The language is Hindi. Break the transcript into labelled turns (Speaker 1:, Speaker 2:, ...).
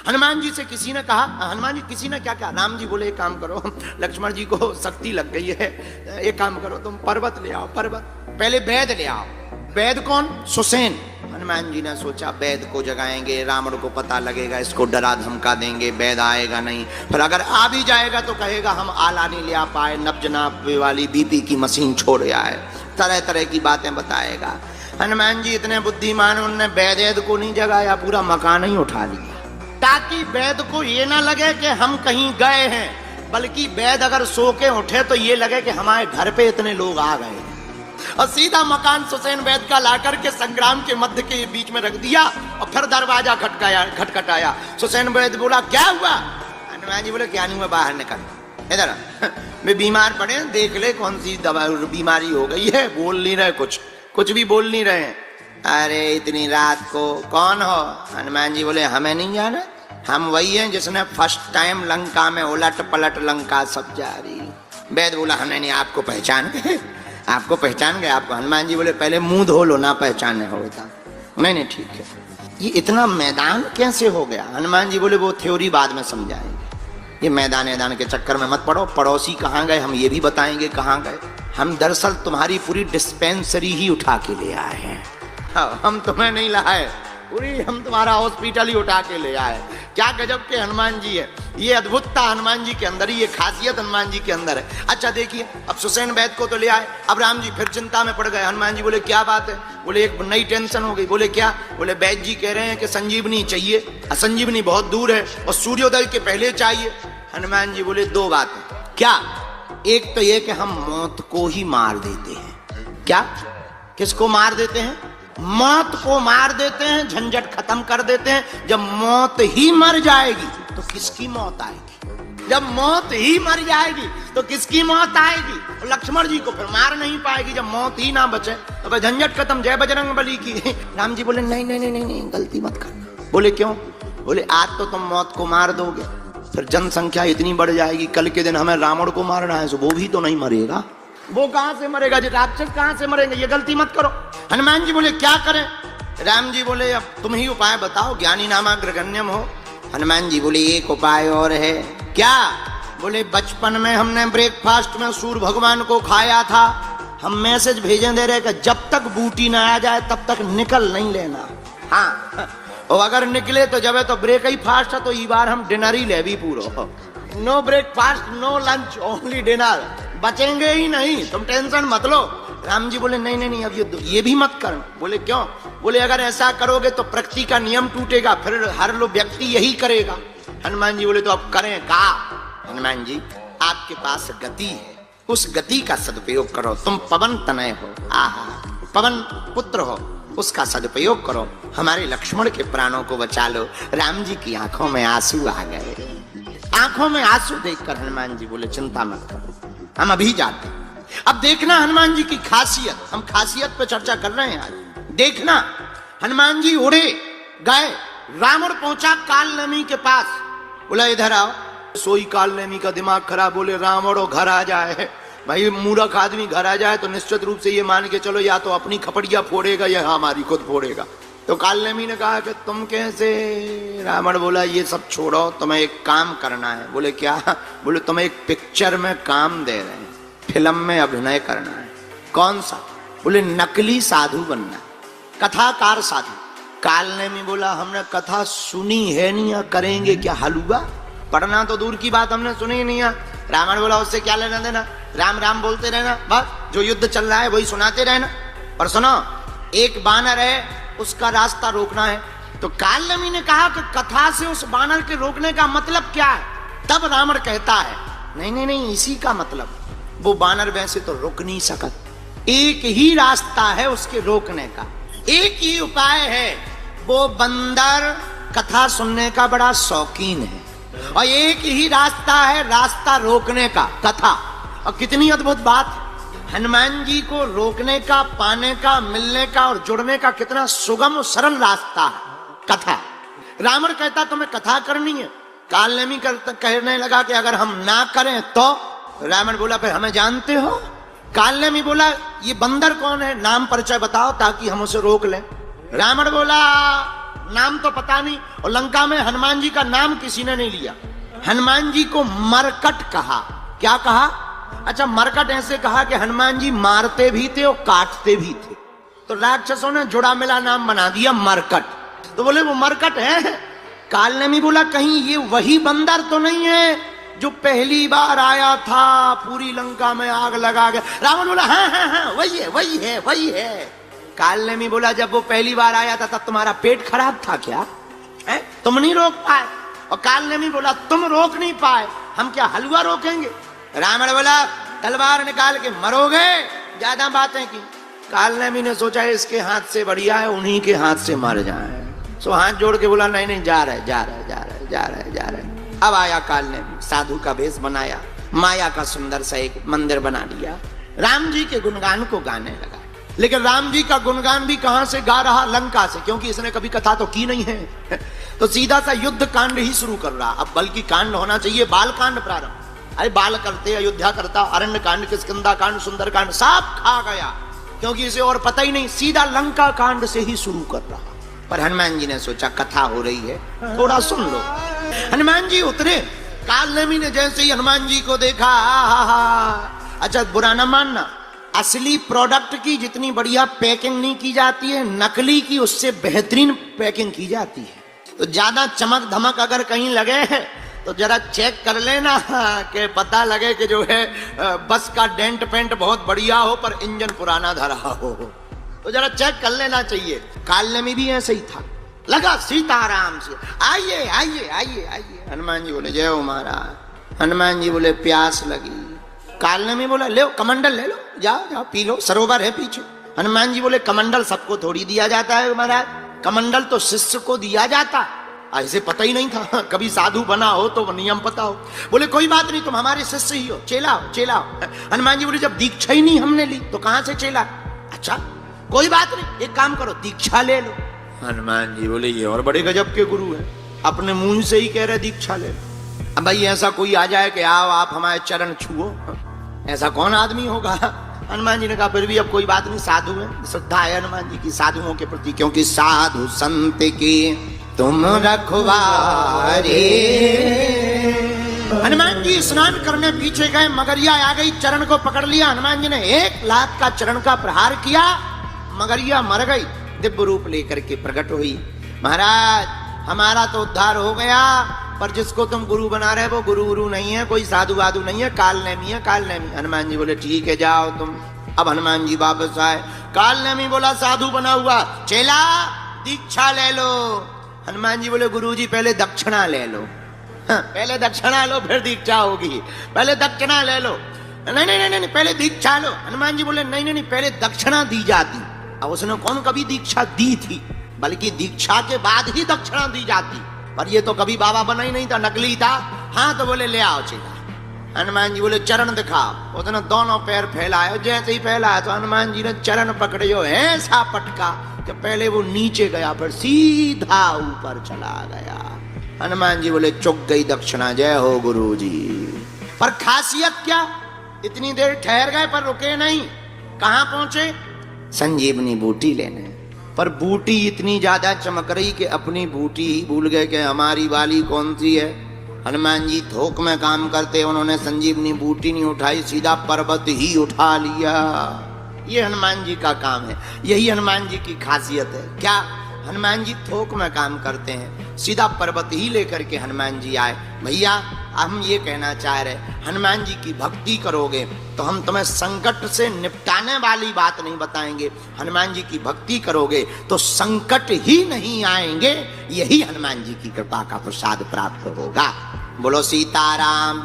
Speaker 1: हनुमान जी से किसी ने कहा, हनुमान जी किसी ने क्या कहा, राम जी बोले एक काम करो, लक्ष्मण जी को शक्ति लग गई है, एक काम करो तुम पर्वत ले आओ, पर्वत, पहले वैद ले आओ। वैद कौन? सुसेन। हनुमान जी ने सोचा वैद को जगाएंगे, रावण को पता लगेगा, इसको डरा धमका देंगे, वैद आएगा नहीं, फिर अगर आ भी जाएगा तो कहेगा हम आला नहीं ले आ पाए, नब्ज नापे वाली बीपी की मशीन छोड़ आए, तरह तरह की बातें बताएगा। हनुमान जी इतने बुद्धिमान, उनने वैद को नहीं जगाया, पूरा मकान ही उठा लिया, ताकि वैद को ये ना लगे कि हम कहीं गए हैं, बल्कि वैद अगर सो के उठे तो ये लगे कि हमारे घर पे इतने लोग आ गए हैं। और सीधा मकान सुसेन वैद का लाकर के संग्राम के मध्य के बीच में रख दिया और फिर दरवाजा खटखटाया। सुसेन वैद बोला क्या हुआ? हनुमान जी बोले क्या नहीं हुआ, बाहर निकल, इधर वे बीमार पड़े, देख ले कौन सी दवा बीमारी हो गई है, बोल नहीं रहे, कुछ भी बोल नहीं रहे। अरे इतनी रात को कौन हो? हनुमान जी बोले हमें नहीं जाना, हम वही हैं जिसने फर्स्ट टाइम लंका में उलट पलट लंका सब जारी। वैद बोला हमने नहीं, आपको पहचान गए, आपको पहचान गए आपको। हनुमान जी बोले पहले मुंह धो लो ना पहचाने होता। नहीं ठीक है, ये इतना मैदान कैसे हो गया? हनुमान जी बोले वो थ्योरी बाद में समझाएंगे, ये मैदान के चक्कर में मत पड़ो। पड़ोसी कहाँ गए हम ये भी बताएंगे कहाँ गए। हम दरअसल तुम्हारी पूरी डिस्पेंसरी ही उठा के ले आए हैं, हम तुम्हें नहीं लाए, पूरी हम तुम्हारा हॉस्पिटल ही उठा के ले आए। क्या गजब के हनुमान जी है, ये अद्भुतता हनुमान जी के अंदर, ये खासियत हनुमान जी के अंदर है। अच्छा देखिए, अब सुसेन वैद को तो ले आए, अब राम जी फिर चिंता में पड़ गए। हनुमान जी बोले क्या बात है? बोले एक नई टेंशन हो गई। बोले क्या? बोले वैद जी कह रहे हैं कि संजीवनी चाहिए, संजीवनी बहुत दूर है और सूर्योदय के पहले चाहिए। हनुमान जी बोले दो बातें। क्या? एक तो ये कि हम मौत को ही मार देते हैं। क्या? किसको मार देते हैं? मौत को मार देते हैं, झंझट खत्म कर देते हैं। जब मौत ही मर जाएगी तो किसकी मौत आएगी? जब मौत ही मर जाएगी तो किसकी मौत आएगी? और लक्ष्मण जी को फिर मार नहीं पाएगी जब मौत ही ना बचे, तो झंझट खत्म, जय बजरंगबली की। राम जी बोले नहीं नहीं नहीं नहीं, गलती मत कर। बोले क्यों? बोले आज तो तुम मौत को मार दोगे, फिर जनसंख्या इतनी बढ़ जाएगी, कल के दिन हमें रावण को मारना है, तो वो भी तो नहीं मरेगा। वो कहां से मरेगा? जो राक्षस कहां से मरेंगे? ये गलती मत करो। हनुमान जी बोले क्या करें? राम जी बोले अब तुम ही उपाय बताओ, ज्ञानी नामाग्रगण्यम हो। हनुमान जी बोले एक उपाय और है। क्या? बोले बचपन में हमने ब्रेकफास्ट में सूर्य भगवान को खाया था, हम मैसेज भेजे दे रहे कि जब तक बूटी ना आ जाए तब तक निकल नहीं लेना। हाँ, और अगर निकले तो जब है तो ब्रेक ही फास्ट है, तो इस बार हम डिनर ही ले भी पूरा, no breakfast no lunch only dinner, बचेंगे ही नहीं, तुम टेंशन मत लो। राम जी बोले नहीं नहीं नहीं, अब ये भी मत कर। बोले क्यों? बोले अगर ऐसा करोगे तो प्रकृति का नियम टूटेगा, फिर हर लोग व्यक्ति यही करेगा। हनुमान जी बोले तो अब करें का? हनुमान जी आपके पास गति है, उस गति का सदुपयोग करो। तुम पवन तनय हो, आहा पवन पुत्र हो, उसका सदुपयोग करो, हमारे लक्ष्मण के प्राणों को बचा लो। राम जी की आंखों में आंसू आ गए, आंखों में आंसू देखकर हनुमान जी बोले चिंता मत करो, हम अभी जाते हैं। अब देखना हनुमान जी की खासियत, हम खासियत पे चर्चा कर रहे हैं आज। देखना हनुमान जी उड़े गए, रावण पहुंचा कालनेमी के पास, बोला इधर आओ। सोई कालनेमी का दिमाग खराब, बोले रावण और घर आ जाए। भाई मूर्ख आदमी घर आ जाए तो निश्चित रूप से ये मान के चलो या तो अपनी खपड़िया फोड़ेगा या हमारी खुद फोड़ेगा। तो कालनेमी ने कहा कि तुम कैसे? रावण बोला ये सब छोड़ो, तुम्हें एक काम करना है। बोले क्या? बोले तुम्हें एक पिक्चर में काम दे रहे हैं, फिल्म में अभिनय करना है। कौन सा? बोले नकली साधु बनना, कथाकार साधु। कालनेमी बोला हमने कथा सुनी है नहीं, करेंगे क्या हलवा? पढ़ना तो दूर की बात, हमने सुनी नहीं है। रावण बोला उससे क्या लेना देना, राम राम बोलते रहना, बस जो युद्ध चल रहा है वही सुनाते रहना। पर सुनो, एक बानर है, उसका रास्ता रोकना है। तो कालनेमी ने कहा कि कथा से उस बानर के रोकने का मतलब क्या है? तब रावण कहता है नहीं नहीं नहीं, इसी का मतलब, वो बानर वैसे तो रुक नहीं सकत, एक ही रास्ता है उसके रोकने का, एक ही उपाय है। वो बंदर कथा सुनने का बड़ा शौकीन है और एक ही रास्ता है रास्ता रोकने का, कथा। और कितनी अद्भुत बात, हनुमान जी को रोकने का, पाने का, मिलने का और जुड़ने का कितना सुगम और सरल रास्ता है, कथा। रावण कहता तुम्हें कथा करनी है। कालनेमी कहने लगा कि अगर हम ना करें तो? रावण बोला फिर हमें जानते हो? कालनेमी बोला ये बंदर कौन है, नाम परिचय बताओ ताकि हम उसे रोक लें। रावण बोला नाम तो पता नहीं, और लंका में हनुमान जी का नाम किसी ने नहीं लिया। हनुमान जी को मरकट कहा। क्या कहा? अच्छा, मरकट ऐसे कहा कि हनुमान जी मारते भी थे और काटते भी थे, तो राक्षसों ने जुड़ा मिला नाम बना दिया मरकट। तो बोले वो मरकट है। कालनेमी बोला कहीं ये वही बंदर तो नहीं है जो पहली बार आया था, पूरी लंका में आग लगा गया? रावण बोला हाँ हाँ हाँ वही है वही है वही है। कालनेमी बोला जब वो पहली बार आया था तब तुम्हारा पेट खराब था क्या? तुम नहीं रोक पाए? और कालनेमी बोला तुम रोक नहीं पाए, हम क्या हलवा रोकेंगे? रावण बोला तलवार निकाल के मरोगे, ज्यादा बातें की। कालनेमी ने सोचा इसके हाथ से बढ़िया है उन्हीं के हाथ से मर जाए, सो हाथ जोड़ के बोला नहीं नहीं जा रहे जा रहे जा रहे जा रहे जा रहे। अब आया कालनेमी, साधु का भेष बनाया, माया का सुंदर सा एक मंदिर बना लिया, राम जी के गुणगान को गाने लगा। लेकिन राम जी का गुणगान भी कहां से गा रहा? लंका से, क्योंकि इसने कभी कथा तो की नहीं है। तो सीधा सा युद्ध कांड ही शुरू कर रहा। अब बल्कि कांड होना चाहिए बाल कांड प्रारंभ। अरे बाल करते, अयोध्या करता, अरण्य कांड, किष्किंधा कांड, सुंदर कांड सब खा गया, क्योंकि इसे और पता ही नहीं। सीधा लंका कांड से ही शुरू कर रहा। पर हनुमान जी ने सोचा कथा हो रही है, थोड़ा सुन लो। हनुमान जी उतरे। कालनेमी ने जैसे ही हनुमान जी को देखा, अच्छा बुरा ना मानना, असली प्रोडक्ट की जितनी बढ़िया पैकिंग नहीं की जाती है, नकली की उससे बेहतरीन पैकिंग की जाती है। तो ज्यादा चमक धमक अगर कहीं लगे तो जरा चेक कर लेना कि पता लगे कि जो है बस का डेंट पेंट बहुत बढ़िया हो पर इंजन पुराना धरा हो, तो जरा चेक कर लेना चाहिए। कालनेमी भी ऐसे ही था, लगा सीताराम से आइए आइए आइए आइए। हनुमान जी बोले जय हो महाराज। हनुमान जी बोले प्यास लगी। कालनेमी बोला ले कमंडल ले लो, जाओ जाओ पी लो, सरोवर है पीछे। हनुमान जी बोले कमंडल सबको थोड़ी दिया जाता है महाराज, कमंडल तो शिष्य को दिया जाता। ऐसे पता ही नहीं था, कभी साधु बना हो तो नियम पता हो। बोले कोई बात नहीं, तुम हमारे शिष्य ही हो, चेला हो चेला हो। हनुमान जी बोले जब दीक्षा ही नहीं हमने ली तो कहां से चेला? अच्छा कोई बात नहीं, एक काम करो दीक्षा ले लो। हनुमान जी बोले ये और बड़े गजब के गुरु हैं, अपने मुंह से ही कह रहे दीक्षा ले लो। अब भाई ऐसा कोई आ जाए कि आओ आप हमारे चरण छुओ, ऐसा कौन आदमी होगा? हनुमान जी ने कहा फिर भी अब कोई बात नहीं, साधु है, श्रद्धा है हनुमान जी की साधुओं के प्रति, क्योंकि साधु संत के तुम रखवारे। हनुमान जी स्नान करने पीछे गए, मगरिया आ गई, चरण को पकड़ लिया। हनुमान जी ने 1 लाख का चरण का प्रहार किया, मगरिया मर गई, दिव्य रूप लेकर के प्रकट हुई। महाराज हमारा तो उद्धार हो गया, पर जिसको तुम गुरु बना रहे वो गुरु नहीं है, कोई साधु वाधु नहीं है, कालनेमी है कालनेमी। हनुमान जी बोले ठीक है जाओ तुम। अब हनुमान जी वापस आए। कालनेमी बोला साधु बना हुआ, चेला दीक्षा ले लो। हनुमान जी बोले गुरु जी पहले दक्षिणा ले लो। पहले दक्षिणा लो फिर दीक्षा होगी, पहले दक्षिणा ले लो। नहीं नहीं नहीं नहीं पहले दीक्षा लो। हनुमान जी बोले नहीं नहीं नहीं पहले दक्षिणा दी जाती। अब उसने कौन कभी दीक्षा दी थी, बल्कि दीक्षा के बाद ही दक्षिणा दी जाती, पर ये तो कभी बाबा बना ही नहीं था, नकली था। हाँ तो बोले ले आओ चेला। हनुमान जी बोले चरण दिखाओ। उसने दोनों पैर फैलाए, जैसे ही फैलाया तो हनुमान जी ने चरण पकड़े, जो ऐसा पटका कि पहले वो नीचे गया फिर सीधा ऊपर चला गया। हनुमान जी बोले चुक गई दक्षिणा, जय हो गुरु जी। पर खासियत क्या, इतनी देर ठहर गए पर रुके नहीं। कहां पहुंचे? संजीवनी बूटी लेने। पर बूटी इतनी ज्यादा चमक रही कि अपनी बूटी ही भूल गए कि हमारी वाली कौन सी है। हनुमान जी थोक में काम करते, उन्होंने संजीवनी बूटी नहीं उठाई, सीधा पर्वत ही उठा लिया। ये हनुमान जी का काम है, यही हनुमान जी की खासियत है। क्या? हनुमान जी थोक में काम करते हैं, सीधा पर्वत ही लेकर के हनुमान जी आए। भैया हम ये कहना चाह रहे, हनुमान जी की भक्ति करोगे तो हम तुम्हें संकट से निपटाने वाली बात नहीं बताएंगे, हनुमान जी की भक्ति करोगे तो संकट ही नहीं आएंगे। यही हनुमान जी की कृपा का प्रसाद प्राप्त होगा। बोलो सीताराम।